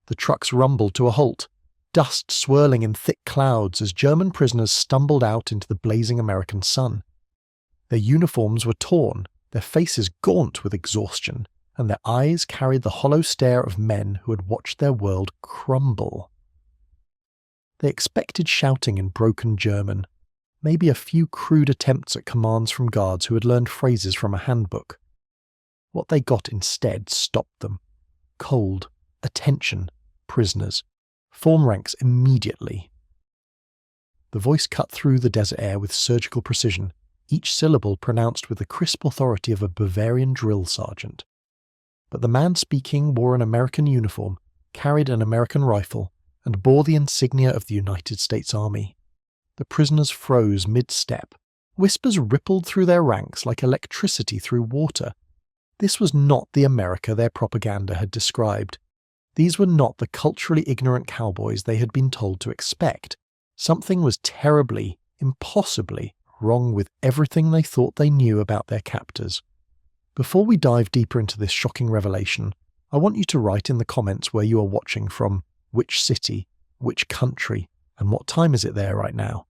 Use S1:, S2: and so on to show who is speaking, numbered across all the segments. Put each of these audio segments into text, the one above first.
S1: The trucks rumbled to a halt, dust swirling in thick clouds as German prisoners stumbled out into the blazing American sun. Their uniforms were torn, their faces gaunt with exhaustion, and their eyes carried the hollow stare of men who had watched their world crumble. They expected shouting in broken German, maybe a few crude attempts at commands from guards who had learned phrases from a handbook. What they got instead stopped them. Cold, attention, prisoners. Form ranks immediately. The voice cut through the desert air with surgical precision, each syllable pronounced with the crisp authority of a Bavarian drill sergeant. But the man speaking wore an American uniform, carried an American rifle, and bore the insignia of the United States Army. The prisoners froze mid-step. Whispers rippled through their ranks like electricity through water. This was not the America their propaganda had described. These were not the culturally ignorant cowboys they had been told to expect. Something was terribly, impossibly wrong with everything they thought they knew about their captors. Before we dive deeper into this shocking revelation, I want you to write in the comments where you are watching from, which city, which country, and what time is it there right now.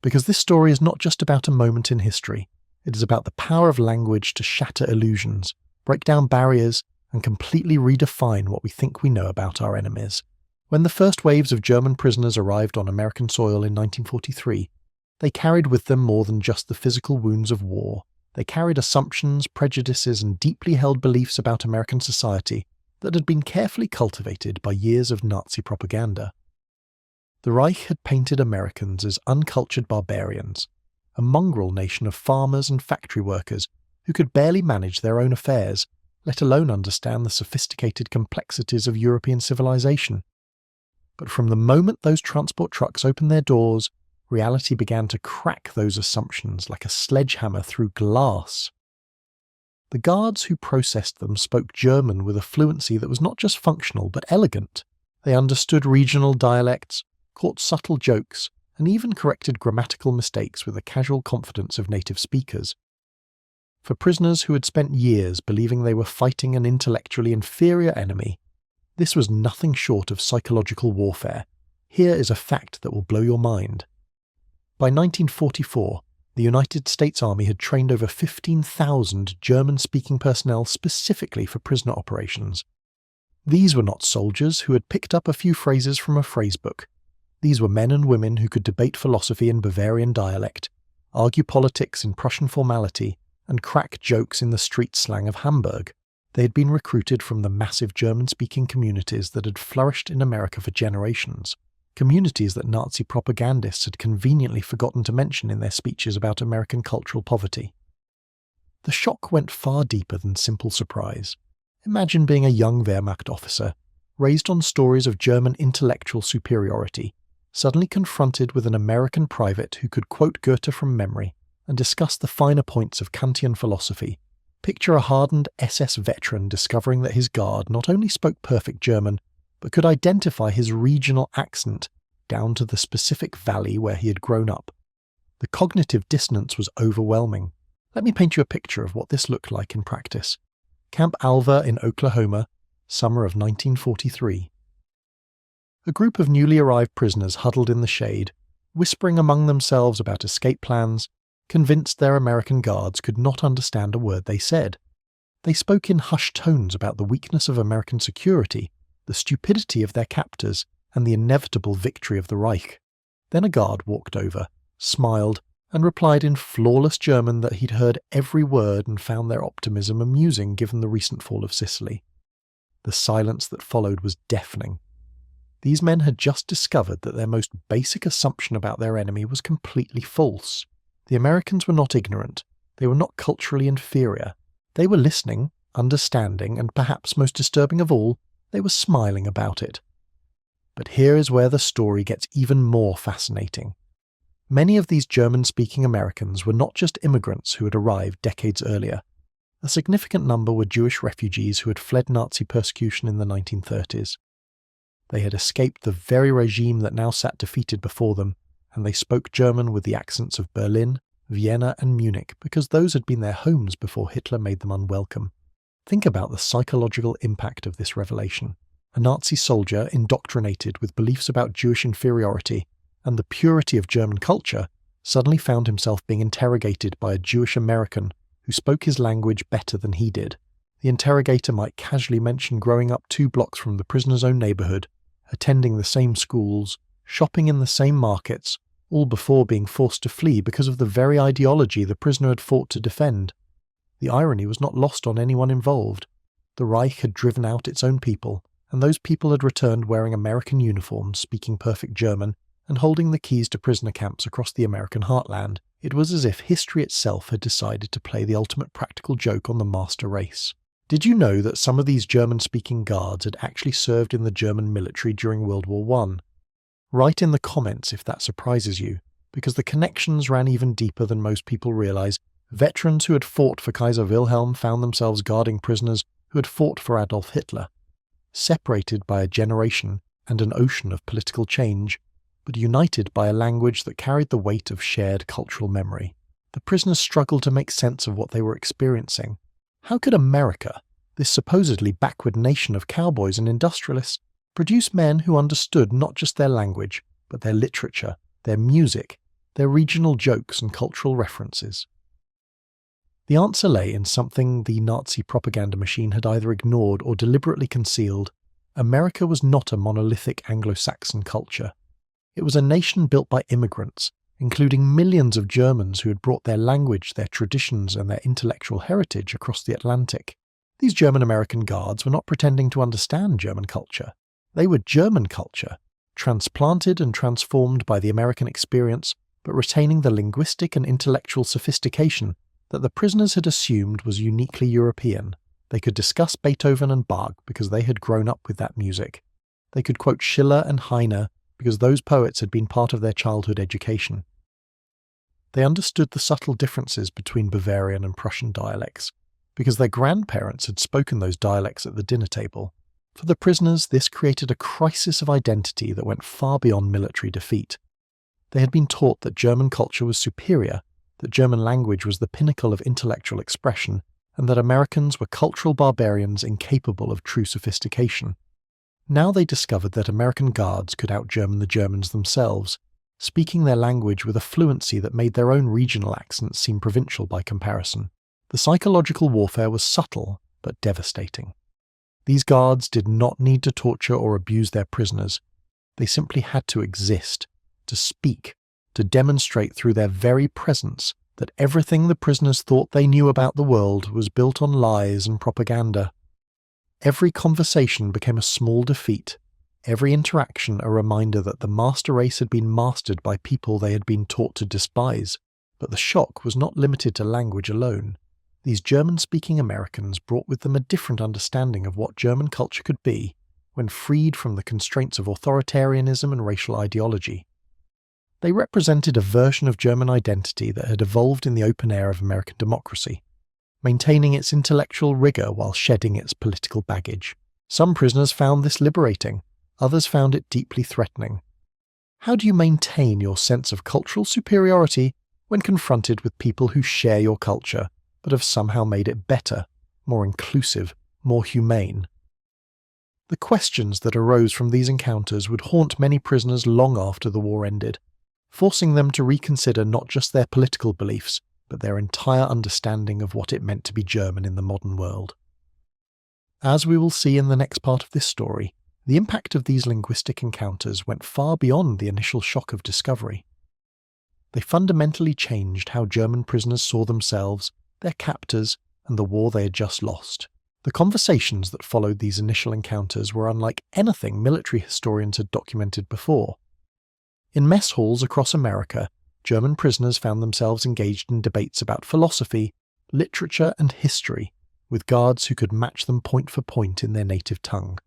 S1: Because this story is not just about a moment in history, it is about the power of language to shatter illusions, break down barriers, and completely redefine what we think we know about our enemies. When the first waves of German prisoners arrived on American soil in 1943, they carried with them more than just the physical wounds of war. They carried assumptions, prejudices, and deeply held beliefs about American society that had been carefully cultivated by years of Nazi propaganda. The Reich had painted Americans as uncultured barbarians, a mongrel nation of farmers and factory workers who could barely manage their own affairs, let alone understand the sophisticated complexities of European civilization. But from the moment those transport trucks opened their doors, reality began to crack those assumptions like a sledgehammer through glass. The guards who processed them spoke German with a fluency that was not just functional but elegant. They understood regional dialects, caught subtle jokes, and even corrected grammatical mistakes with the casual confidence of native speakers. For prisoners who had spent years believing they were fighting an intellectually inferior enemy, this was nothing short of psychological warfare. Here is a fact that will blow your mind. By 1944, the United States Army had trained over 15,000 German-speaking personnel specifically for prisoner operations. These were not soldiers who had picked up a few phrases from a phrasebook. These were men and women who could debate philosophy in Bavarian dialect, argue politics in Prussian formality, and crack jokes in the street slang of Hamburg. They had been recruited from the massive German-speaking communities that had flourished in America for generations. Communities that Nazi propagandists had conveniently forgotten to mention in their speeches about American cultural poverty. The shock went far deeper than simple surprise. Imagine being a young Wehrmacht officer, raised on stories of German intellectual superiority, suddenly confronted with an American private who could quote Goethe from memory and discuss the finer points of Kantian philosophy. Picture a hardened SS veteran discovering that his guard not only spoke perfect German, but could identify his regional accent down to the specific valley where he had grown up. The cognitive dissonance was overwhelming. Let me paint you a picture of what this looked like in practice. Camp Alva in Oklahoma, summer of 1943. A group of newly arrived prisoners huddled in the shade, whispering among themselves about escape plans, convinced their American guards could not understand a word they said. They spoke in hushed tones about the weakness of American security, the stupidity of their captors, and the inevitable victory of the Reich. Then a guard walked over, smiled, and replied in flawless German that he'd heard every word and found their optimism amusing given the recent fall of Sicily. The silence that followed was deafening. These men had just discovered that their most basic assumption about their enemy was completely false. The Americans were not ignorant. They were not culturally inferior. They were listening, understanding, and perhaps most disturbing of all, they were smiling about it. But here is where the story gets even more fascinating. Many of these German-speaking Americans were not just immigrants who had arrived decades earlier. A significant number were Jewish refugees who had fled Nazi persecution in the 1930s. They had escaped the very regime that now sat defeated before them, and they spoke German with the accents of Berlin, Vienna, and Munich because those had been their homes before Hitler made them unwelcome. Think about the psychological impact of this revelation. a Nazi soldier indoctrinated with beliefs about Jewish inferiority and the purity of German culture, suddenly found himself being interrogated by a Jewish American who spoke his language better than he did. The interrogator might casually mention growing up 2 blocks from the prisoner's own neighborhood, attending the same schools, shopping in the same markets, all before being forced to flee because of the very ideology the prisoner had fought to defend. The irony was not lost on anyone involved. The Reich had driven out its own people, and those people had returned wearing American uniforms, speaking perfect German, and holding the keys to prisoner camps across the American heartland. It was as if history itself had decided to play the ultimate practical joke on the master race. Did you know that some of these German-speaking guards had actually served in the German military during World War I? Write in the comments if that surprises you, because the connections ran even deeper than most people realize. Veterans who had fought for Kaiser Wilhelm found themselves guarding prisoners who had fought for Adolf Hitler. Separated by a generation and an ocean of political change, but united by a language that carried the weight of shared cultural memory, the prisoners struggled to make sense of what they were experiencing. How could America, this supposedly backward nation of cowboys and industrialists, produce men who understood not just their language, but their literature, their music, their regional jokes and cultural references? The answer lay in something the Nazi propaganda machine had either ignored or deliberately concealed. America was not a monolithic Anglo-Saxon culture. It was a nation built by immigrants, including millions of Germans who had brought their language, their traditions, and their intellectual heritage across the Atlantic. These German-American guards were not pretending to understand German culture. They were German culture, transplanted and transformed by the American experience, but retaining the linguistic and intellectual sophistication that the prisoners had assumed was uniquely European. They could discuss Beethoven and Bach because they had grown up with that music. They could quote Schiller and Heine because those poets had been part of their childhood education. They understood the subtle differences between Bavarian and Prussian dialects because their grandparents had spoken those dialects at the dinner table. For the prisoners, this created a crisis of identity that went far beyond military defeat. They had been taught that German culture was superior, that German language was the pinnacle of intellectual expression, and that Americans were cultural barbarians incapable of true sophistication. Now they discovered that American guards could out-German the Germans themselves, speaking their language with a fluency that made their own regional accents seem provincial by comparison. The psychological warfare was subtle, but devastating. These guards did not need to torture or abuse their prisoners. They simply had to exist, to speak, to demonstrate through their very presence that everything the prisoners thought they knew about the world was built on lies and propaganda. Every conversation became a small defeat, every interaction a reminder that the master race had been mastered by people they had been taught to despise. But the shock was not limited to language alone. These German-speaking Americans brought with them a different understanding of what German culture could be when freed from the constraints of authoritarianism and racial ideology. They represented a version of German identity that had evolved in the open air of American democracy, maintaining its intellectual rigor while shedding its political baggage. Some prisoners found this liberating, others found it deeply threatening. How do you maintain your sense of cultural superiority when confronted with people who share your culture, but have somehow made it better, more inclusive, more humane? The questions that arose from these encounters would haunt many prisoners long after the war ended, forcing them to reconsider not just their political beliefs, but their entire understanding of what it meant to be German in the modern world. As we will see in the next part of this story, the impact of these linguistic encounters went far beyond the initial shock of discovery. They fundamentally changed how German prisoners saw themselves, their captors, and the war they had just lost. The conversations that followed these initial encounters were unlike anything military historians had documented before. In mess halls across America, German prisoners found themselves engaged in debates about philosophy, literature, and history, with guards who could match them point for point in their native tongue.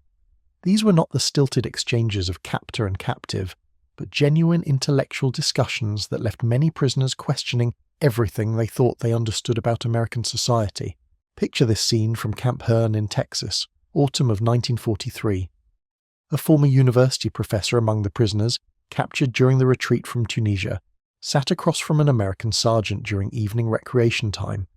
S1: These were not the stilted exchanges of captor and captive, but genuine intellectual discussions that left many prisoners questioning everything they thought they understood about American society. Picture this scene from Camp Hearn in Texas, autumn of 1943. A former university professor among the prisoners, captured during the retreat from Tunisia, sat across from an American sergeant during evening recreation time.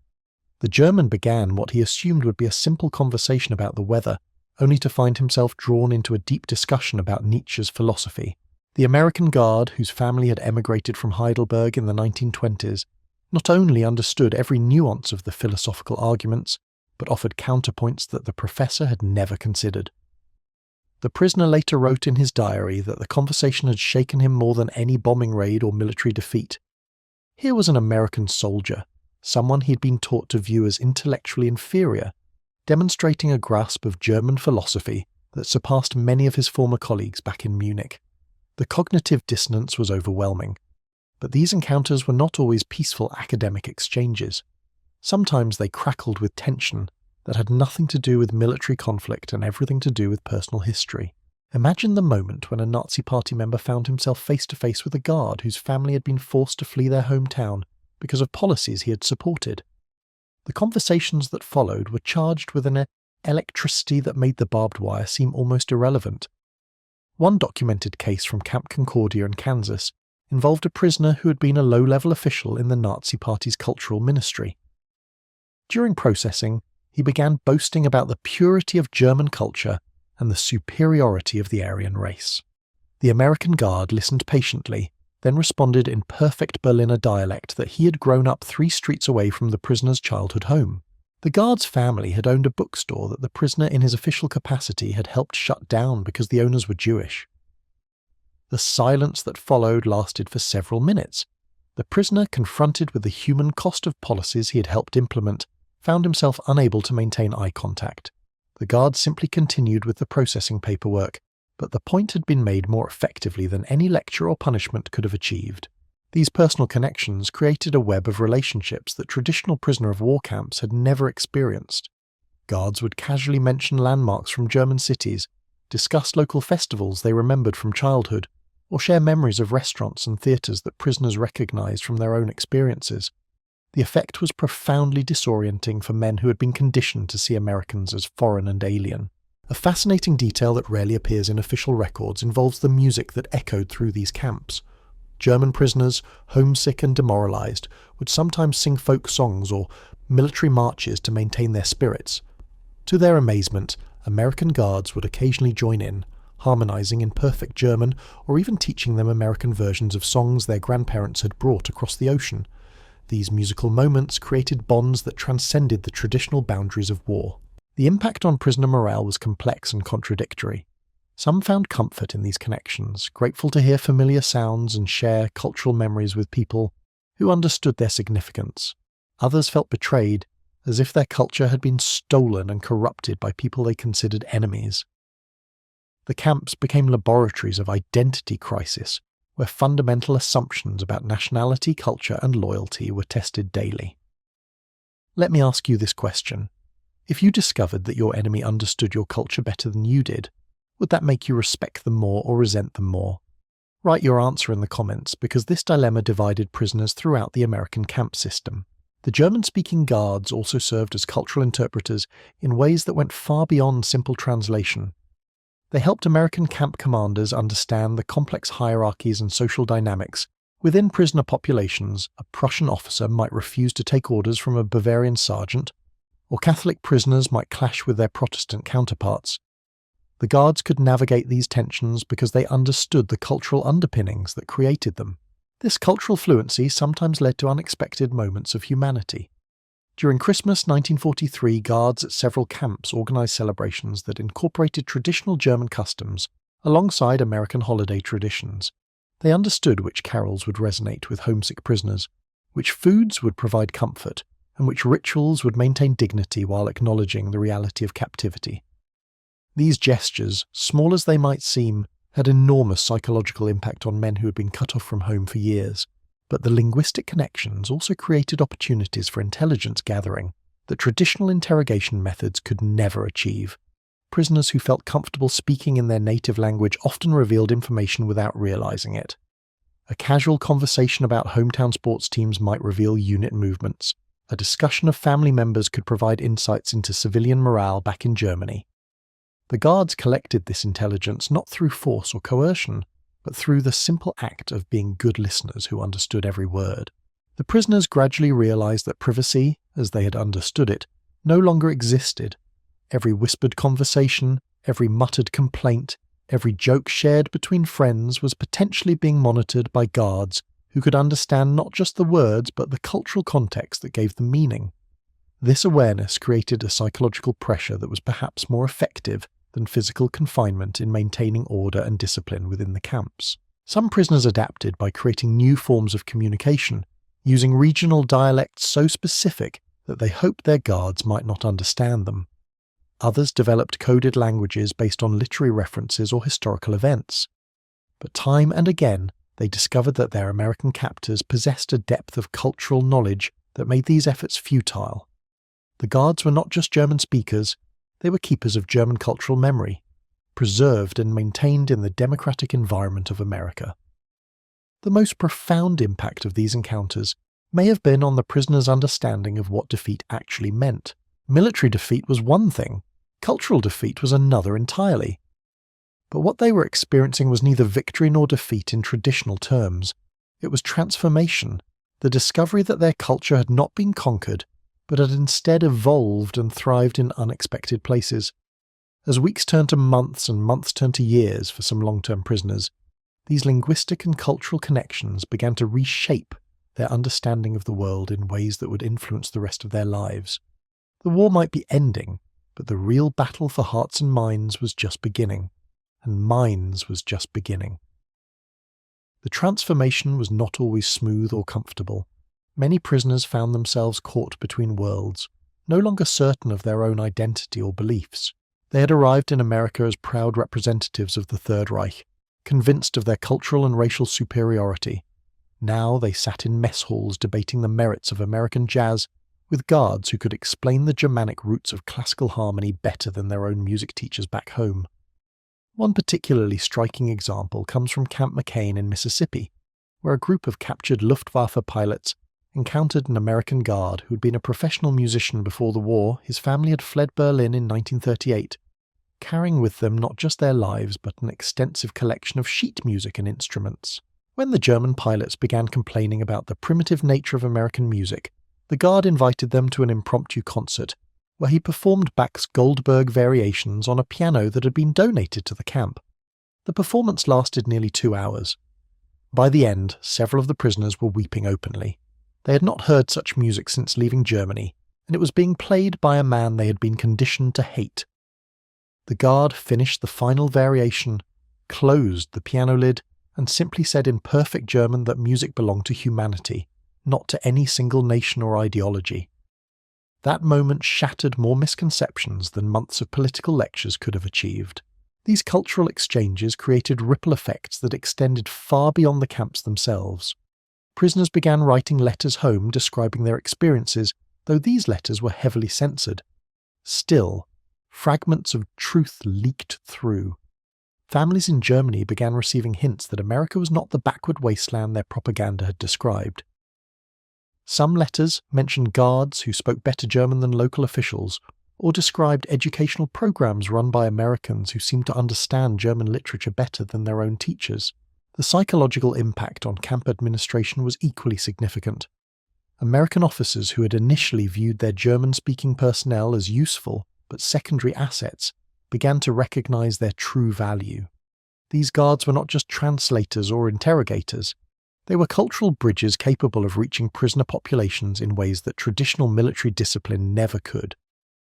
S1: The German began what he assumed would be a simple conversation about the weather, only to find himself drawn into a deep discussion about Nietzsche's philosophy. The American Guard, whose family had emigrated from Heidelberg in the 1920s, not only understood every nuance of the philosophical arguments, but offered counterpoints that the professor had never considered. The prisoner later wrote in his diary that the conversation had shaken him more than any bombing raid or military defeat. Here was an American soldier, someone he'd been taught to view as intellectually inferior, demonstrating a grasp of German philosophy that surpassed many of his former colleagues back in Munich. The cognitive dissonance was overwhelming, but these encounters were not always peaceful academic exchanges. Sometimes they crackled with tension that had nothing to do with military conflict and everything to do with personal history. Imagine the moment when a Nazi Party member found himself face to face with a guard whose family had been forced to flee their hometown because of policies he had supported. The conversations that followed were charged with an electricity that made the barbed wire seem almost irrelevant. One documented case from Camp Concordia in Kansas involved a prisoner who had been a low-level official in the Nazi Party's cultural ministry. During processing, he began boasting about the purity of German culture and the superiority of the Aryan race. The American Guard listened patiently, then responded in perfect Berliner dialect that he had grown up 3 streets away from the prisoner's childhood home. The guard's family had owned a bookstore that the prisoner in his official capacity had helped shut down because the owners were Jewish. The silence that followed lasted for several minutes. The prisoner, confronted with the human cost of policies he had helped implement, found himself unable to maintain eye contact. The guard simply continued with the processing paperwork, but the point had been made more effectively than any lecture or punishment could have achieved. These personal connections created a web of relationships that traditional prisoner of war camps had never experienced. Guards would casually mention landmarks from German cities, discuss local festivals they remembered from childhood, or share memories of restaurants and theatres that prisoners recognised from their own experiences. The effect was profoundly disorienting for men who had been conditioned to see Americans as foreign and alien. A fascinating detail that rarely appears in official records involves the music that echoed through these camps. German prisoners, homesick and demoralised, would sometimes sing folk songs or military marches to maintain their spirits. To their amazement, American guards would occasionally join in, harmonising in perfect German or even teaching them American versions of songs their grandparents had brought across the ocean. These musical moments created bonds that transcended the traditional boundaries of war. The impact on prisoner morale was complex and contradictory. Some found comfort in these connections, grateful to hear familiar sounds and share cultural memories with people who understood their significance. Others felt betrayed, as if their culture had been stolen and corrupted by people they considered enemies. The camps became laboratories of identity crisis, where fundamental assumptions about nationality, culture, and loyalty were tested daily. Let me ask you this question. If you discovered that your enemy understood your culture better than you did, would that make you respect them more or resent them more? Write your answer in the comments, because this dilemma divided prisoners throughout the American camp system. The German-speaking guards also served as cultural interpreters in ways that went far beyond simple translation. They helped American camp commanders understand the complex hierarchies and social dynamics. Within prisoner populations, a Prussian officer might refuse to take orders from a Bavarian sergeant, or Catholic prisoners might clash with their Protestant counterparts. The guards could navigate these tensions because they understood the cultural underpinnings that created them. This cultural fluency sometimes led to unexpected moments of humanity. During Christmas 1943, guards at several camps organised celebrations that incorporated traditional German customs alongside American holiday traditions. They understood which carols would resonate with homesick prisoners, which foods would provide comfort, and which rituals would maintain dignity while acknowledging the reality of captivity. These gestures, small as they might seem, had enormous psychological impact on men who had been cut off from home for years. But the linguistic connections also created opportunities for intelligence gathering that traditional interrogation methods could never achieve. Prisoners who felt comfortable speaking in their native language often revealed information without realizing it. A casual conversation about hometown sports teams might reveal unit movements. A discussion of family members could provide insights into civilian morale back in Germany. The guards collected this intelligence not through force or coercion, but through the simple act of being good listeners who understood every word. The prisoners gradually realized that privacy, as they had understood it, no longer existed. Every whispered conversation, every muttered complaint, every joke shared between friends was potentially being monitored by guards who could understand not just the words but the cultural context that gave them meaning. This awareness created a psychological pressure that was perhaps more effective than physical confinement in maintaining order and discipline within the camps. Some prisoners adapted by creating new forms of communication, using regional dialects so specific that they hoped their guards might not understand them. Others developed coded languages based on literary references or historical events. But time and again, they discovered that their American captors possessed a depth of cultural knowledge that made these efforts futile. The guards were not just German speakers, they were keepers of German cultural memory, preserved and maintained in the democratic environment of America. The most profound impact of these encounters may have been on the prisoners' understanding of what defeat actually meant. Military defeat was one thing, cultural defeat was another entirely. But what they were experiencing was neither victory nor defeat in traditional terms. It was transformation, the discovery that their culture had not been conquered, but had instead evolved and thrived in unexpected places. As weeks turned to months and months turned to years for some long-term prisoners, these linguistic and cultural connections began to reshape their understanding of the world in ways that would influence the rest of their lives. The war might be ending, but the real battle for hearts and minds was just beginning, and minds was just beginning. The transformation was not always smooth or comfortable. Many prisoners found themselves caught between worlds, no longer certain of their own identity or beliefs. They had arrived in America as proud representatives of the Third Reich, convinced of their cultural and racial superiority. Now they sat in mess halls debating the merits of American jazz with guards who could explain the Germanic roots of classical harmony better than their own music teachers back home. One particularly striking example comes from Camp McCain in Mississippi, where a group of captured Luftwaffe pilots encountered an American guard who had been a professional musician before the war. His family had fled Berlin in 1938, carrying with them not just their lives but an extensive collection of sheet music and instruments. When the German pilots began complaining about the primitive nature of American music, the guard invited them to an impromptu concert, where he performed Bach's Goldberg variations on a piano that had been donated to the camp. The performance lasted nearly 2 hours. By the end, several of the prisoners were weeping openly. They had not heard such music since leaving Germany, and it was being played by a man they had been conditioned to hate. The guard finished the final variation, closed the piano lid, and simply said in perfect German that music belonged to humanity, not to any single nation or ideology. That moment shattered more misconceptions than months of political lectures could have achieved. These cultural exchanges created ripple effects that extended far beyond the camps themselves. Prisoners began writing letters home describing their experiences, though these letters were heavily censored. Still, fragments of truth leaked through. Families in Germany began receiving hints that America was not the backward wasteland their propaganda had described. Some letters mentioned guards who spoke better German than local officials, or described educational programs run by Americans who seemed to understand German literature better than their own teachers. The psychological impact on camp administration was equally significant. American officers who had initially viewed their German-speaking personnel as useful but secondary assets began to recognize their true value. These guards were not just translators or interrogators. They were cultural bridges capable of reaching prisoner populations in ways that traditional military discipline never could.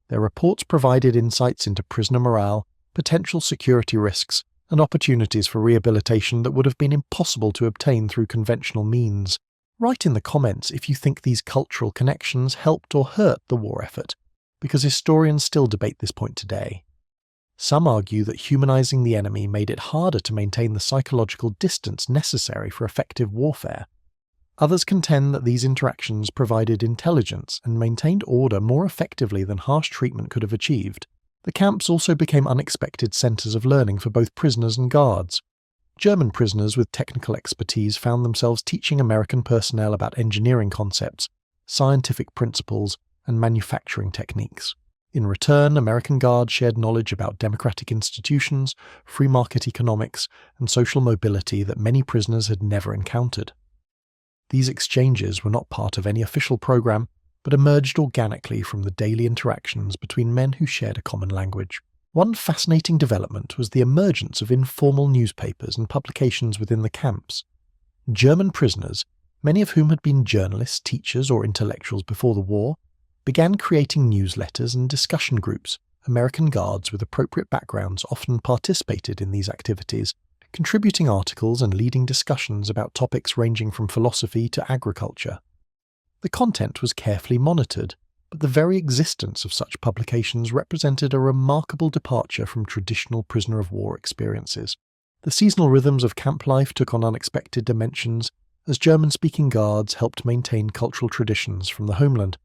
S1: Their reports provided insights into prisoner morale, potential security risks, and opportunities for rehabilitation that would have been impossible to obtain through conventional means. Write in the comments if you think these cultural connections helped or hurt the war effort, because historians still debate this point today. Some argue that humanizing the enemy made it harder to maintain the psychological distance necessary for effective warfare. Others contend that these interactions provided intelligence and maintained order more effectively than harsh treatment could have achieved. The camps also became unexpected centers of learning for both prisoners and guards. German prisoners with technical expertise found themselves teaching American personnel about engineering concepts, scientific principles, and manufacturing techniques. In return, American guards shared knowledge about democratic institutions, free market economics, and social mobility that many prisoners had never encountered. These exchanges were not part of any official program. but emerged organically from the daily interactions between men who shared a common language. One fascinating development was the emergence of informal newspapers and publications within the camps. German prisoners, many of whom had been journalists, teachers, or intellectuals before the war, began creating newsletters and discussion groups. American guards with appropriate backgrounds often participated in these activities, contributing articles and leading discussions about topics ranging from philosophy to agriculture. The content was carefully monitored, but the very existence of such publications represented a remarkable departure from traditional prisoner of war experiences. The seasonal rhythms of camp life took on unexpected dimensions as German-speaking guards helped maintain cultural traditions from the homeland.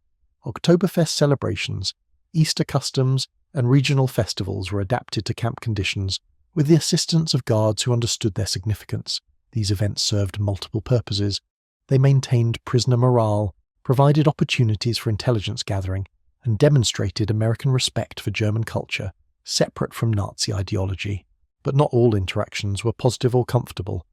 S1: Oktoberfest celebrations, Easter customs, and regional festivals were adapted to camp conditions with the assistance of guards who understood their significance. These events served multiple purposes. They maintained prisoner morale, provided opportunities for intelligence gathering, and demonstrated American respect for German culture, separate from Nazi ideology. But not all interactions were positive or comfortable.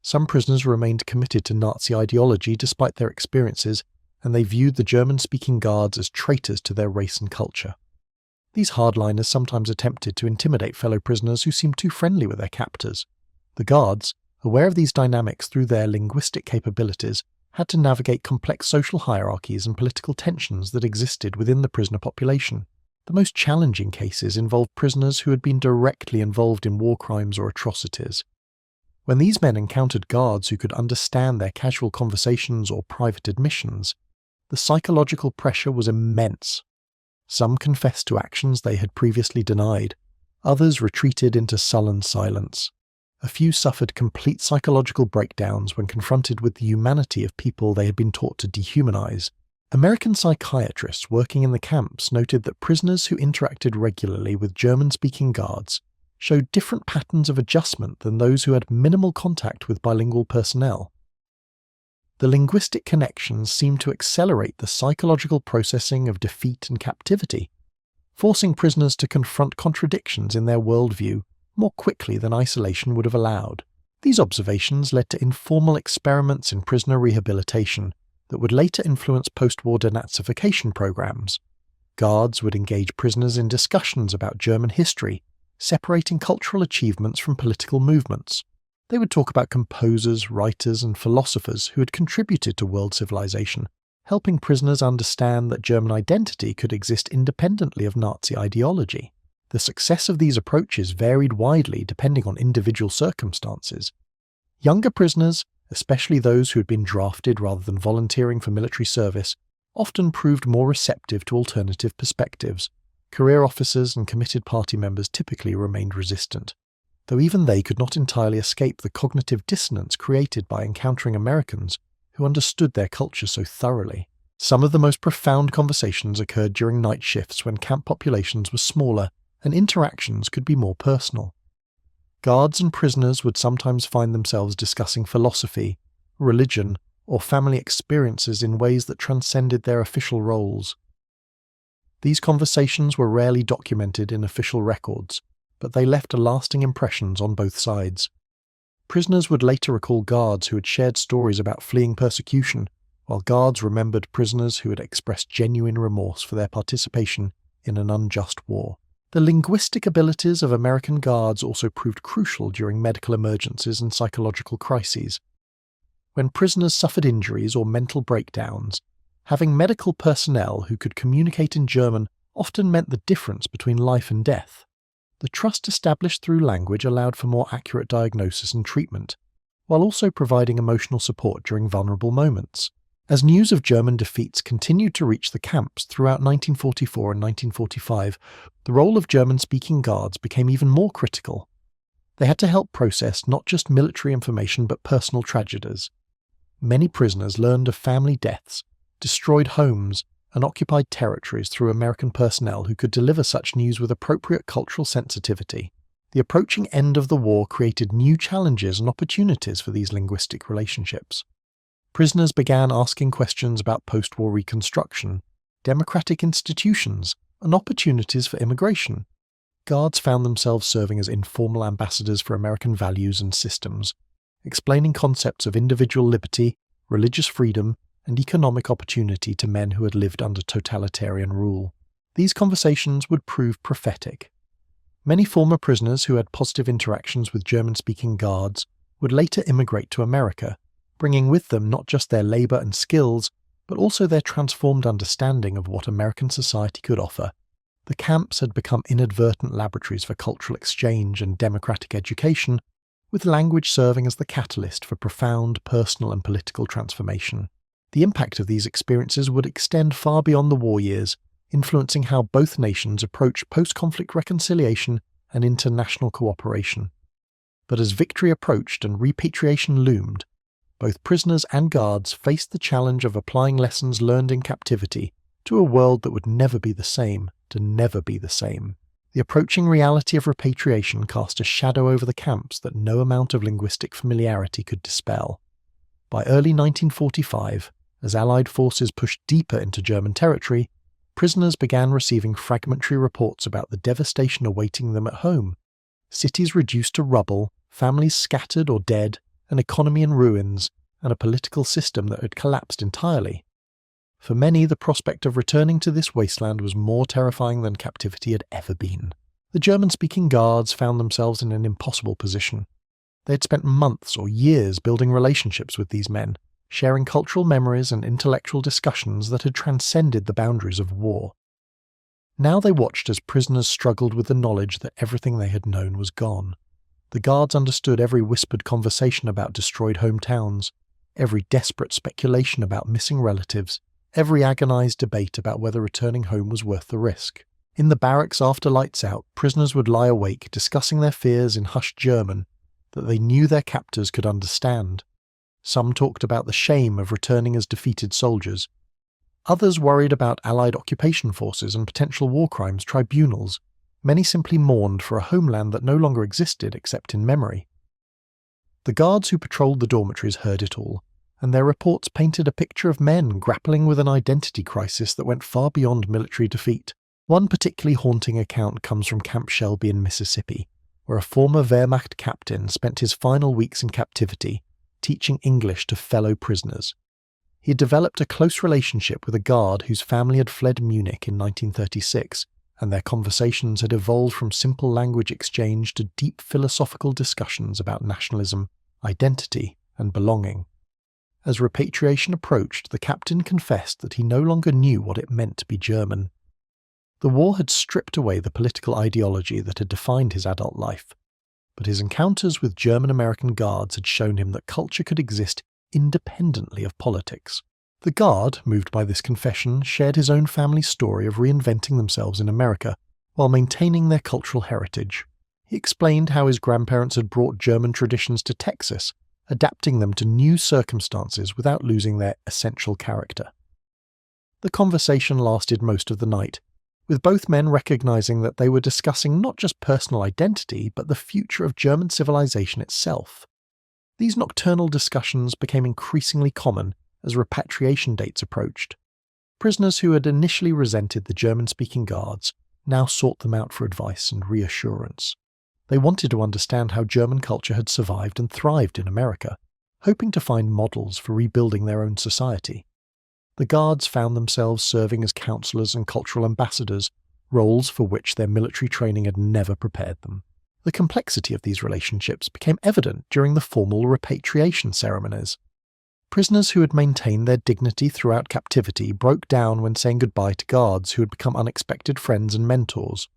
S1: Some prisoners remained committed to Nazi ideology despite their experiences, and they viewed the German-speaking guards as traitors to their race and culture. These hardliners sometimes attempted to intimidate fellow prisoners who seemed too friendly with their captors. The guards, aware of these dynamics through their linguistic capabilities, had to navigate complex social hierarchies and political tensions that existed within the prisoner population. The most challenging cases involved prisoners who had been directly involved in war crimes or atrocities. When these men encountered guards who could understand their casual conversations or private admissions, the psychological pressure was immense. Some confessed to actions they had previously denied. Others retreated into sullen silence. A few suffered complete psychological breakdowns when confronted with the humanity of people they had been taught to dehumanize. American psychiatrists working in the camps noted that prisoners who interacted regularly with German-speaking guards showed different patterns of adjustment than those who had minimal contact with bilingual personnel. The linguistic connections seemed to accelerate the psychological processing of defeat and captivity, forcing prisoners to confront contradictions in their worldview more quickly than isolation would have allowed. These observations led to informal experiments in prisoner rehabilitation that would later influence post-war denazification programs. Guards would engage prisoners in discussions about German history, separating cultural achievements from political movements. They would talk about composers, writers, and philosophers who had contributed to world civilization, helping prisoners understand that German identity could exist independently of Nazi ideology. The success of these approaches varied widely depending on individual circumstances. Younger prisoners, especially those who had been drafted rather than volunteering for military service, often proved more receptive to alternative perspectives. Career officers and committed party members typically remained resistant, though even they could not entirely escape the cognitive dissonance created by encountering Americans who understood their culture so thoroughly. Some of the most profound conversations occurred during night shifts when camp populations were smaller and interactions could be more personal. Guards and prisoners would sometimes find themselves discussing philosophy, religion, or family experiences in ways that transcended their official roles. These conversations were rarely documented in official records, but they left lasting impressions on both sides. Prisoners would later recall guards who had shared stories about fleeing persecution, while guards remembered prisoners who had expressed genuine remorse for their participation in an unjust war. The linguistic abilities of American guards also proved crucial during medical emergencies and psychological crises. When prisoners suffered injuries or mental breakdowns, having medical personnel who could communicate in German often meant the difference between life and death. The trust established through language allowed for more accurate diagnosis and treatment, while also providing emotional support during vulnerable moments. As news of German defeats continued to reach the camps throughout 1944 and 1945, the role of German-speaking guards became even more critical. They had to help process not just military information but personal tragedies. Many prisoners learned of family deaths, destroyed homes, and occupied territories through American personnel who could deliver such news with appropriate cultural sensitivity. The approaching end of the war created new challenges and opportunities for these linguistic relationships. Prisoners began asking questions about post-war reconstruction, democratic institutions, and opportunities for immigration. Guards found themselves serving as informal ambassadors for American values and systems, explaining concepts of individual liberty, religious freedom, and economic opportunity to men who had lived under totalitarian rule. These conversations would prove prophetic. Many former prisoners who had positive interactions with German-speaking guards would later immigrate to America, bringing with them not just their labour and skills, but also their transformed understanding of what American society could offer. The camps had become inadvertent laboratories for cultural exchange and democratic education, with language serving as the catalyst for profound personal and political transformation. The impact of these experiences would extend far beyond the war years, influencing how both nations approach post-conflict reconciliation and international cooperation. But as victory approached and repatriation loomed, both prisoners and guards faced the challenge of applying lessons learned in captivity to a world that would never be the same, to never be the same. The approaching reality of repatriation cast a shadow over the camps that no amount of linguistic familiarity could dispel. By early 1945, as Allied forces pushed deeper into German territory, prisoners began receiving fragmentary reports about the devastation awaiting them at home. Cities reduced to rubble, families scattered or dead, an economy in ruins, and a political system that had collapsed entirely. For many, the prospect of returning to this wasteland was more terrifying than captivity had ever been. The German-speaking guards found themselves in an impossible position. They had spent months or years building relationships with these men, sharing cultural memories and intellectual discussions that had transcended the boundaries of war. Now they watched as prisoners struggled with the knowledge that everything they had known was gone. The guards understood every whispered conversation about destroyed hometowns, every desperate speculation about missing relatives, every agonized debate about whether returning home was worth the risk. In the barracks after lights out, prisoners would lie awake discussing their fears in hushed German that they knew their captors could understand. Some talked about the shame of returning as defeated soldiers. Others worried about Allied occupation forces and potential war crimes tribunals. Many simply mourned for a homeland that no longer existed except in memory. The guards who patrolled the dormitories heard it all, and their reports painted a picture of men grappling with an identity crisis that went far beyond military defeat. One particularly haunting account comes from Camp Shelby in Mississippi, where a former Wehrmacht captain spent his final weeks in captivity teaching English to fellow prisoners. He had developed a close relationship with a guard whose family had fled Munich in 1936, and their conversations had evolved from simple language exchange to deep philosophical discussions about nationalism, identity, and belonging. As repatriation approached, the captain confessed that he no longer knew what it meant to be German. The war had stripped away the political ideology that had defined his adult life, but his encounters with German-American guards had shown him that culture could exist independently of politics. The guard, moved by this confession, shared his own family's story of reinventing themselves in America while maintaining their cultural heritage. He explained how his grandparents had brought German traditions to Texas, adapting them to new circumstances without losing their essential character. The conversation lasted most of the night, with both men recognizing that they were discussing not just personal identity, but the future of German civilization itself. These nocturnal discussions became increasingly common as repatriation dates approached. Prisoners who had initially resented the German-speaking guards now sought them out for advice and reassurance. They wanted to understand how German culture had survived and thrived in America, hoping to find models for rebuilding their own society. The guards found themselves serving as counselors and cultural ambassadors, roles for which their military training had never prepared them. The complexity of these relationships became evident during the formal repatriation ceremonies. Prisoners who had maintained their dignity throughout captivity broke down when saying goodbye to guards who had become unexpected friends and mentors.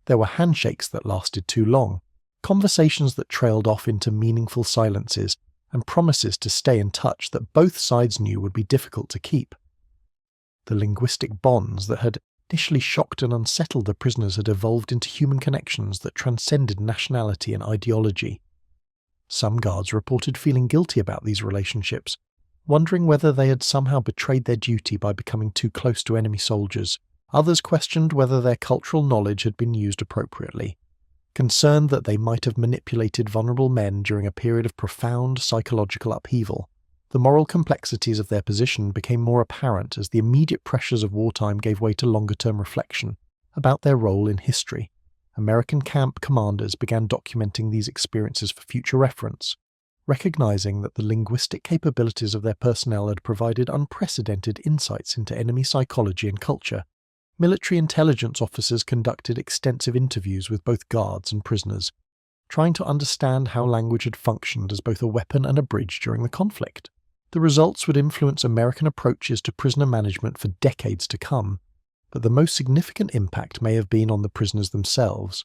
S1: There were handshakes that lasted too long, conversations that trailed off into meaningful silences, and promises to stay in touch that both sides knew would be difficult to keep. The linguistic bonds that had initially shocked and unsettled the prisoners had evolved into human connections that transcended nationality and ideology. Some guards reported feeling guilty about these relationships, wondering whether they had somehow betrayed their duty by becoming too close to enemy soldiers. Others questioned whether their cultural knowledge had been used appropriately, concerned that they might have manipulated vulnerable men during a period of profound psychological upheaval. The moral complexities of their position became more apparent as the immediate pressures of wartime gave way to longer-term reflection about their role in history. American camp commanders began documenting these experiences for future reference, recognizing that the linguistic capabilities of their personnel had provided unprecedented insights into enemy psychology and culture. Military intelligence officers conducted extensive interviews with both guards and prisoners, trying to understand how language had functioned as both a weapon and a bridge during the conflict. The results would influence American approaches to prisoner management for decades to come, but the most significant impact may have been on the prisoners themselves.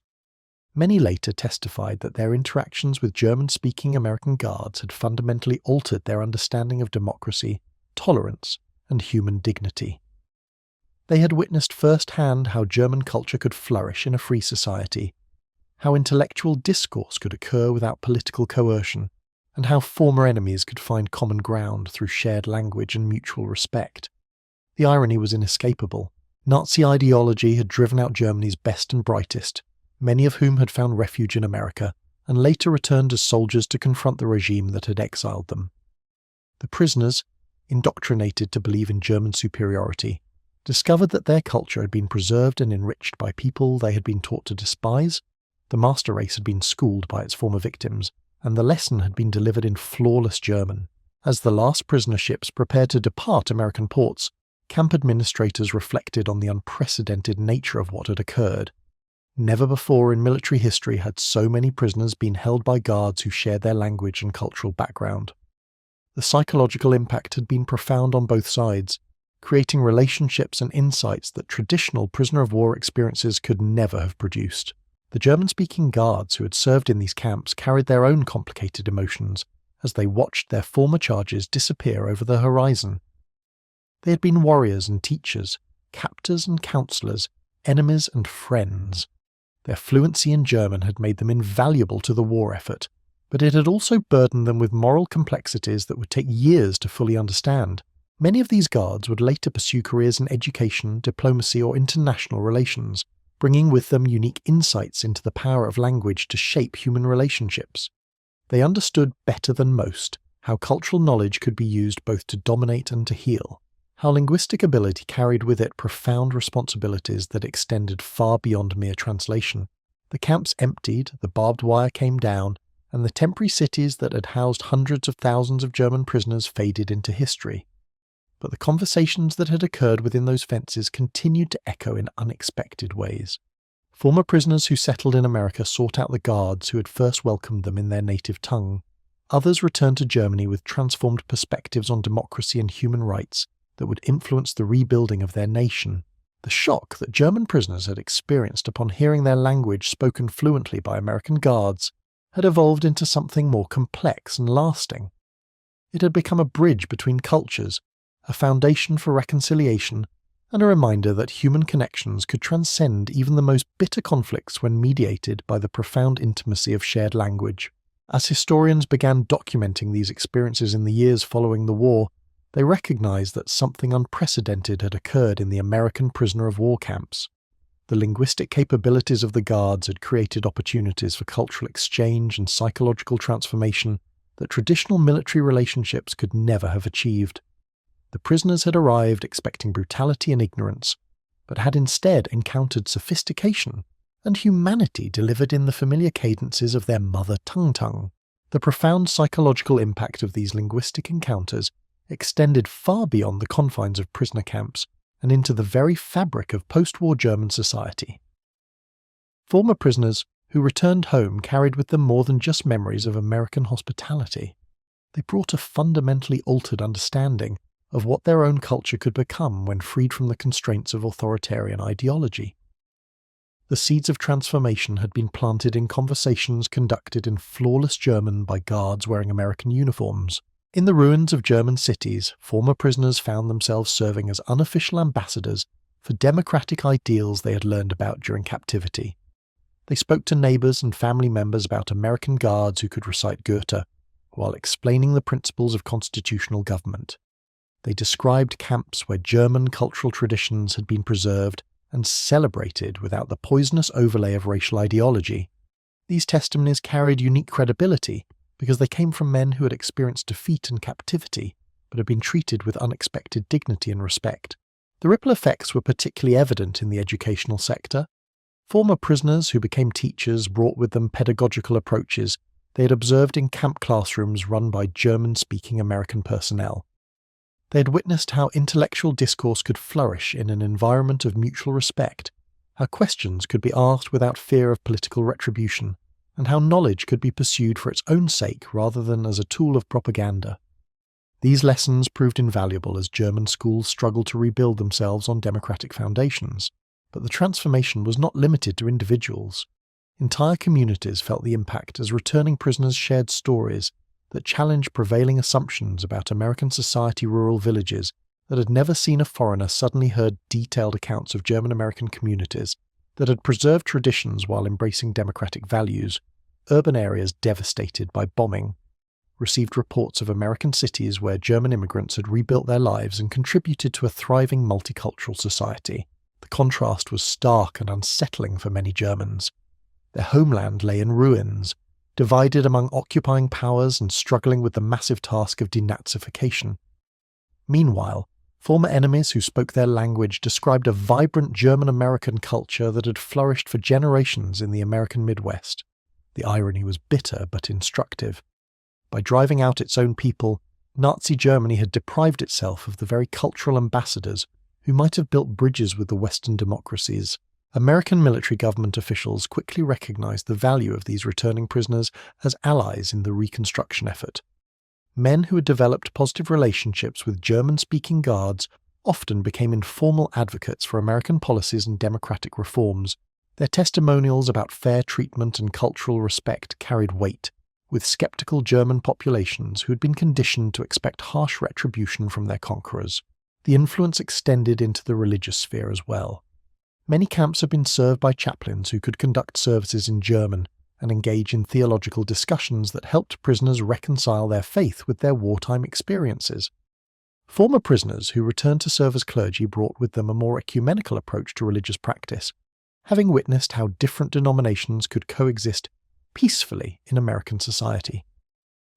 S1: Many later testified that their interactions with German-speaking American guards had fundamentally altered their understanding of democracy, tolerance, and human dignity. They had witnessed firsthand how German culture could flourish in a free society, how intellectual discourse could occur without political coercion, and how former enemies could find common ground through shared language and mutual respect. The irony was inescapable. Nazi ideology had driven out Germany's best and brightest, many of whom had found refuge in America, and later returned as soldiers to confront the regime that had exiled them. The prisoners, indoctrinated to believe in German superiority, discovered that their culture had been preserved and enriched by people they had been taught to despise, the master race had been schooled by its former victims, and the lesson had been delivered in flawless German. As the last prisoner ships prepared to depart American ports, camp administrators reflected on the unprecedented nature of what had occurred. Never before in military history had so many prisoners been held by guards who shared their language and cultural background. The psychological impact had been profound on both sides, creating relationships and insights that traditional prisoner of war experiences could never have produced. The German-speaking guards who had served in these camps carried their own complicated emotions as they watched their former charges disappear over the horizon. They had been warriors and teachers, captors and counselors, enemies and friends. Their fluency in German had made them invaluable to the war effort, but it had also burdened them with moral complexities that would take years to fully understand. Many of these guards would later pursue careers in education, diplomacy, or international relations, bringing with them unique insights into the power of language to shape human relationships. They understood better than most how cultural knowledge could be used both to dominate and to heal, how linguistic ability carried with it profound responsibilities that extended far beyond mere translation. The camps emptied, the barbed wire came down, and the temporary cities that had housed hundreds of thousands of German prisoners faded into history. But the conversations that had occurred within those fences continued to echo in unexpected ways. Former prisoners who settled in America sought out the guards who had first welcomed them in their native tongue. Others returned to Germany with transformed perspectives on democracy and human rights that would influence the rebuilding of their nation. The shock that German prisoners had experienced upon hearing their language spoken fluently by American guards had evolved into something more complex and lasting. It had become a bridge between cultures, a foundation for reconciliation, and a reminder that human connections could transcend even the most bitter conflicts when mediated by the profound intimacy of shared language. As historians began documenting these experiences in the years following the war, they recognized that something unprecedented had occurred in the American prisoner of war camps. The linguistic capabilities of the guards had created opportunities for cultural exchange and psychological transformation that traditional military relationships could never have achieved. The prisoners had arrived expecting brutality and ignorance, but had instead encountered sophistication and humanity delivered in the familiar cadences of their mother tongue. The profound psychological impact of these linguistic encounters extended far beyond the confines of prisoner camps and into the very fabric of post-war German society. Former prisoners who returned home carried with them more than just memories of American hospitality. They brought a fundamentally altered understanding of what their own culture could become when freed from the constraints of authoritarian ideology. The seeds of transformation had been planted in conversations conducted in flawless German by guards wearing American uniforms. In the ruins of German cities, former prisoners found themselves serving as unofficial ambassadors for democratic ideals they had learned about during captivity. They spoke to neighbors and family members about American guards who could recite Goethe, while explaining the principles of constitutional government. They described camps where German cultural traditions had been preserved and celebrated without the poisonous overlay of racial ideology. These testimonies carried unique credibility because they came from men who had experienced defeat and captivity, but had been treated with unexpected dignity and respect. The ripple effects were particularly evident in the educational sector. Former prisoners who became teachers brought with them pedagogical approaches they had observed in camp classrooms run by German-speaking American personnel. They had witnessed how intellectual discourse could flourish in an environment of mutual respect, how questions could be asked without fear of political retribution, and how knowledge could be pursued for its own sake rather than as a tool of propaganda. These lessons proved invaluable as German schools struggled to rebuild themselves on democratic foundations, but the transformation was not limited to individuals. Entire communities felt the impact as returning prisoners shared stories that challenged prevailing assumptions about American society rural villages that had never seen a foreigner suddenly heard detailed accounts of German-American communities that had preserved traditions while embracing democratic values, urban areas devastated by bombing, received reports of American cities where German immigrants had rebuilt their lives and contributed to a thriving multicultural society. The contrast was stark and unsettling for many Germans. Their homeland lay in ruins, divided among occupying powers and struggling with the massive task of denazification. Meanwhile, former enemies who spoke their language described a vibrant German-American culture that had flourished for generations in the American Midwest. The irony was bitter but instructive. By driving out its own people, Nazi Germany had deprived itself of the very cultural ambassadors who might have built bridges with the Western democracies. American military government officials quickly recognized the value of these returning prisoners as allies in the reconstruction effort. Men who had developed positive relationships with German-speaking guards often became informal advocates for American policies and democratic reforms. Their testimonials about fair treatment and cultural respect carried weight, with skeptical German populations who had been conditioned to expect harsh retribution from their conquerors. The influence extended into the religious sphere as well. Many camps had been served by chaplains who could conduct services in German and engage in theological discussions that helped prisoners reconcile their faith with their wartime experiences. Former prisoners who returned to serve as clergy brought with them a more ecumenical approach to religious practice, having witnessed how different denominations could coexist peacefully in American society.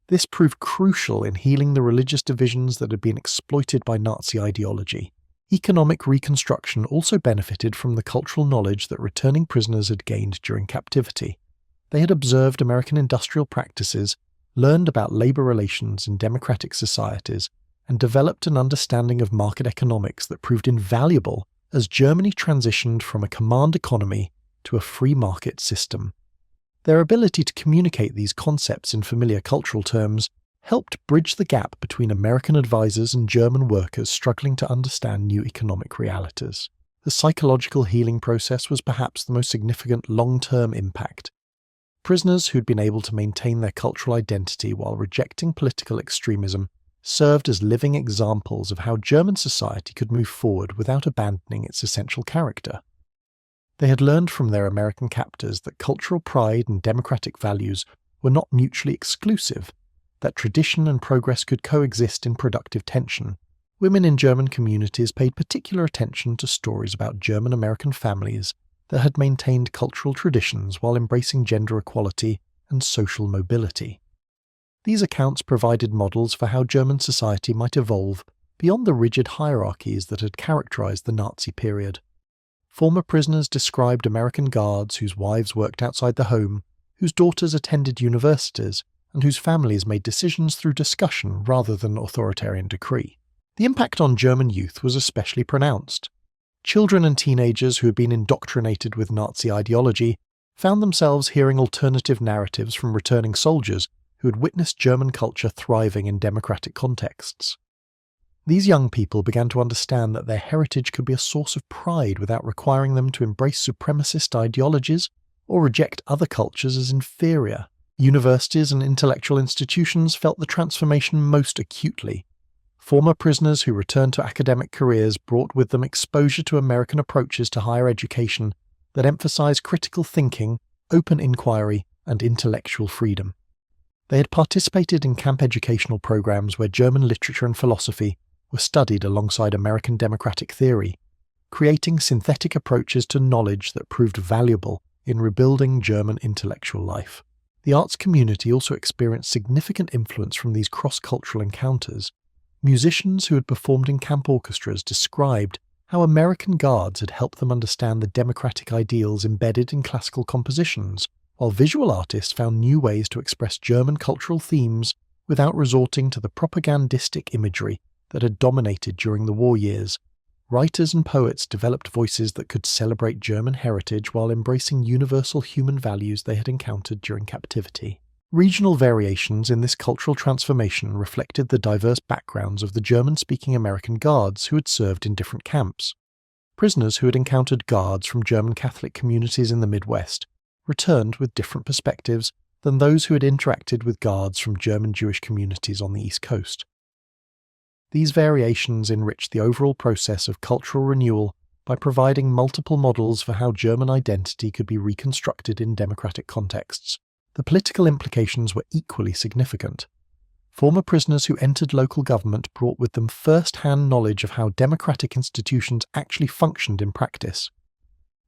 S1: This proved crucial in healing the religious divisions that had been exploited by Nazi ideology. Economic reconstruction also benefited from the cultural knowledge that returning prisoners had gained during captivity. They had observed American industrial practices, learned about labor relations in democratic societies, and developed an understanding of market economics that proved invaluable as Germany transitioned from a command economy to a free market system. Their ability to communicate these concepts in familiar cultural terms helped bridge the gap between American advisors and German workers struggling to understand new economic realities. The psychological healing process was perhaps the most significant long-term impact. Prisoners who'd been able to maintain their cultural identity while rejecting political extremism served as living examples of how German society could move forward without abandoning its essential character. They had learned from their American captors that cultural pride and democratic values were not mutually exclusive, that tradition and progress could coexist in productive tension. Women in German communities paid particular attention to stories about German-American families that had maintained cultural traditions while embracing gender equality and social mobility. These accounts provided models for how German society might evolve beyond the rigid hierarchies that had characterized the Nazi period. Former prisoners described American guards whose wives worked outside the home, whose daughters attended universities, and whose families made decisions through discussion rather than authoritarian decree. The impact on German youth was especially pronounced. Children and teenagers who had been indoctrinated with Nazi ideology found themselves hearing alternative narratives from returning soldiers who had witnessed German culture thriving in democratic contexts. These young people began to understand that their heritage could be a source of pride without requiring them to embrace supremacist ideologies or reject other cultures as inferior. Universities and intellectual institutions felt the transformation most acutely. Former prisoners who returned to academic careers brought with them exposure to American approaches to higher education that emphasized critical thinking, open inquiry, and intellectual freedom. They had participated in camp educational programs where German literature and philosophy were studied alongside American democratic theory, creating synthetic approaches to knowledge that proved valuable in rebuilding German intellectual life. The arts community also experienced significant influence from these cross-cultural encounters. Musicians who had performed in camp orchestras described how American guards had helped them understand the democratic ideals embedded in classical compositions, while visual artists found new ways to express German cultural themes without resorting to the propagandistic imagery that had dominated during the war years. Writers and poets developed voices that could celebrate German heritage while embracing universal human values they had encountered during captivity. Regional variations in this cultural transformation reflected the diverse backgrounds of the German-speaking American guards who had served in different camps. Prisoners who had encountered guards from German Catholic communities in the Midwest returned with different perspectives than those who had interacted with guards from German Jewish communities on the East Coast. These variations enriched the overall process of cultural renewal by providing multiple models for how German identity could be reconstructed in democratic contexts. The political implications were equally significant. Former prisoners who entered local government brought with them first-hand knowledge of how democratic institutions actually functioned in practice.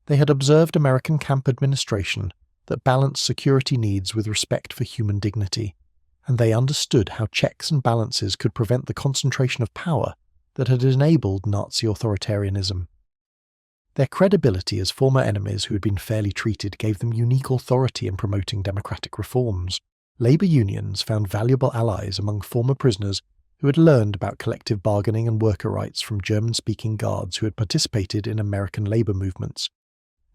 S1: They had observed American camp administration that balanced security needs with respect for human dignity, and they understood how checks and balances could prevent the concentration of power that had enabled Nazi authoritarianism. Their credibility as former enemies who had been fairly treated gave them unique authority in promoting democratic reforms. Labor unions found valuable allies among former prisoners who had learned about collective bargaining and worker rights from German-speaking guards who had participated in American labor movements.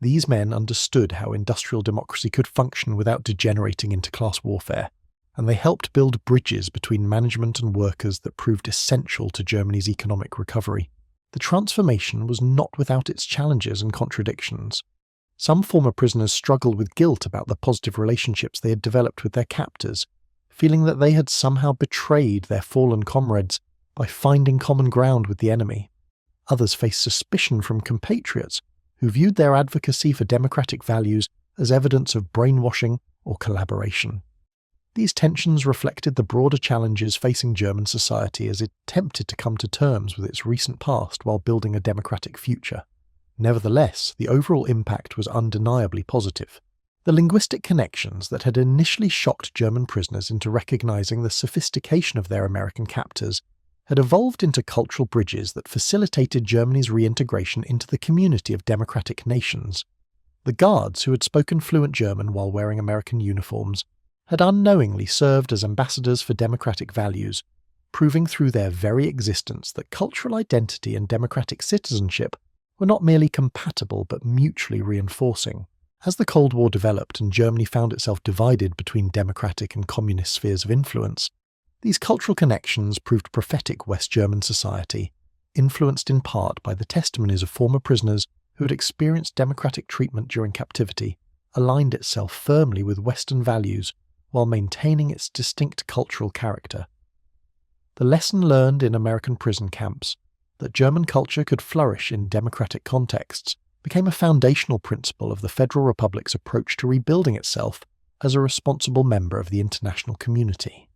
S1: These men understood how industrial democracy could function without degenerating into class warfare, and they helped build bridges between management and workers that proved essential to Germany's economic recovery. The transformation was not without its challenges and contradictions. Some former prisoners struggled with guilt about the positive relationships they had developed with their captors, feeling that they had somehow betrayed their fallen comrades by finding common ground with the enemy. Others faced suspicion from compatriots who viewed their advocacy for democratic values as evidence of brainwashing or collaboration. These tensions reflected the broader challenges facing German society as it attempted to come to terms with its recent past while building a democratic future. Nevertheless, the overall impact was undeniably positive. The linguistic connections that had initially shocked German prisoners into recognizing the sophistication of their American captors had evolved into cultural bridges that facilitated Germany's reintegration into the community of democratic nations. The guards, who had spoken fluent German while wearing American uniforms, had unknowingly served as ambassadors for democratic values, proving through their very existence that cultural identity and democratic citizenship were not merely compatible but mutually reinforcing. As the Cold War developed and Germany found itself divided between democratic and communist spheres of influence, these cultural connections proved prophetic West German society, influenced in part by the testimonies of former prisoners who had experienced democratic treatment during captivity, aligned itself firmly with Western values while maintaining its distinct cultural character. The lesson learned in American prison camps, that German culture could flourish in democratic contexts, became a foundational principle of the Federal Republic's approach to rebuilding itself as a responsible member of the international community.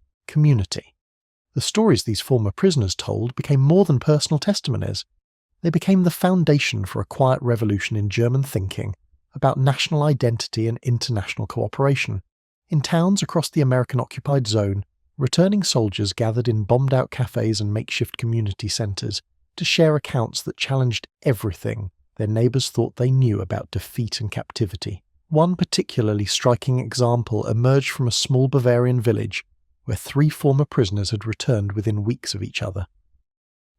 S1: The stories these former prisoners told became more than personal testimonies. They became the foundation for a quiet revolution in German thinking about national identity and international cooperation. In towns across the American-occupied zone, returning soldiers gathered in bombed-out cafes and makeshift community centers to share accounts that challenged everything their neighbors thought they knew about defeat and captivity. One particularly striking example emerged from a small Bavarian village where 3 former prisoners had returned within weeks of each other.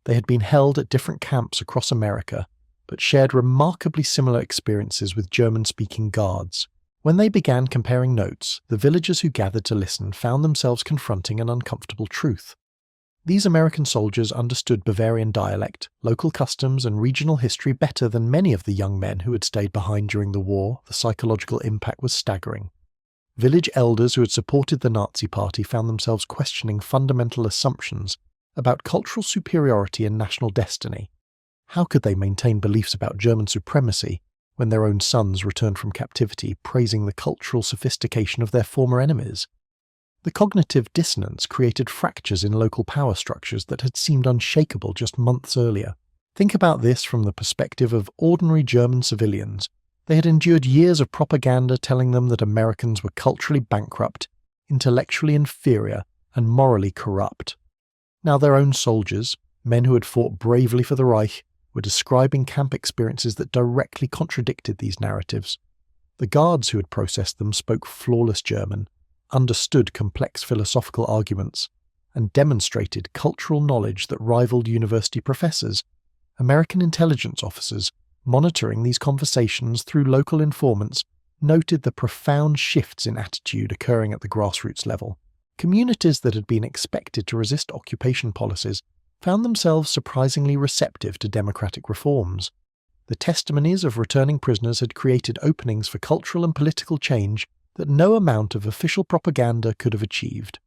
S1: They had been held at different camps across America, but shared remarkably similar experiences with German-speaking guards. When they began comparing notes, the villagers who gathered to listen found themselves confronting an uncomfortable truth. These American soldiers understood Bavarian dialect, local customs, and regional history better than many of the young men who had stayed behind during the war. The psychological impact was staggering. Village elders who had supported the Nazi Party found themselves questioning fundamental assumptions about cultural superiority and national destiny. How could they maintain beliefs about German supremacy when their own sons returned from captivity praising the cultural sophistication of their former enemies? The cognitive dissonance created fractures in local power structures that had seemed unshakable just months earlier. Think about this from the perspective of ordinary German civilians. They had endured years of propaganda telling them that Americans were culturally bankrupt, intellectually inferior, and morally corrupt. Now their own soldiers, men who had fought bravely for the Reich, were describing camp experiences that directly contradicted these narratives. The guards who had processed them spoke flawless German, understood complex philosophical arguments, and demonstrated cultural knowledge that rivaled university professors. American intelligence officers, monitoring these conversations through local informants, noted the profound shifts in attitude occurring at the grassroots level. Communities that had been expected to resist occupation policies found themselves surprisingly receptive to democratic reforms. The testimonies of returning prisoners had created openings for cultural and political change that no amount of official propaganda could have achieved.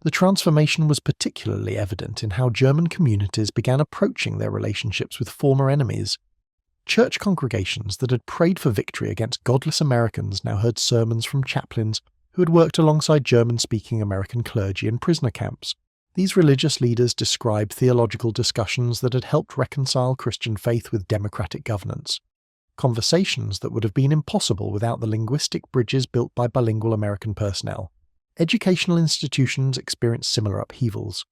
S1: The transformation was particularly evident in how German communities began approaching their relationships with former enemies. Church congregations that had prayed for victory against godless Americans now heard sermons from chaplains who had worked alongside German-speaking American clergy in prisoner camps. These religious leaders described theological discussions that had helped reconcile Christian faith with democratic governance, conversations that would have been impossible without the linguistic bridges built by bilingual American personnel. Educational institutions experienced similar upheavals.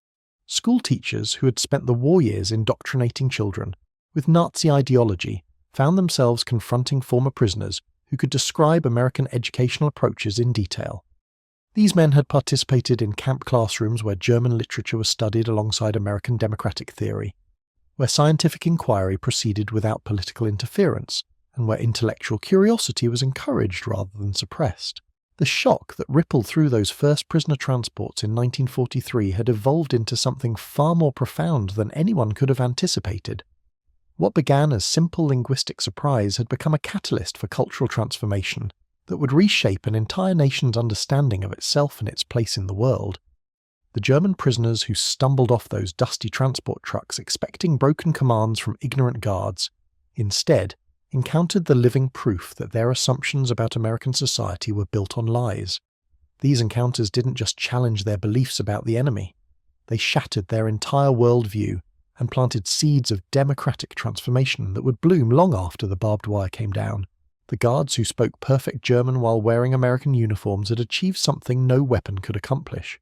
S1: School teachers who had spent the war years indoctrinating children with Nazi ideology found themselves confronting former prisoners who could describe American educational approaches in detail. These men had participated in camp classrooms where German literature was studied alongside American democratic theory, where scientific inquiry proceeded without political interference, and where intellectual curiosity was encouraged rather than suppressed. The shock that rippled through those first prisoner transports in 1943 had evolved into something far more profound than anyone could have anticipated. What began as simple linguistic surprise had become a catalyst for cultural transformation that would reshape an entire nation's understanding of itself and its place in the world. The German prisoners who stumbled off those dusty transport trucks expecting broken commands from ignorant guards, instead encountered the living proof that their assumptions about American society were built on lies. These encounters didn't just challenge their beliefs about the enemy, they shattered their entire worldview and planted seeds of democratic transformation that would bloom long after the barbed wire came down. The guards who spoke perfect German while wearing American uniforms had achieved something no weapon could accomplish.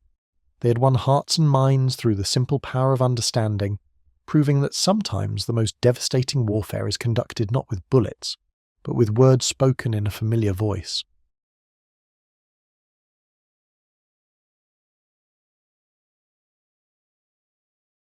S1: They had won hearts and minds through the simple power of understanding, proving that sometimes the most devastating warfare is conducted not with bullets, but with words spoken in a familiar voice.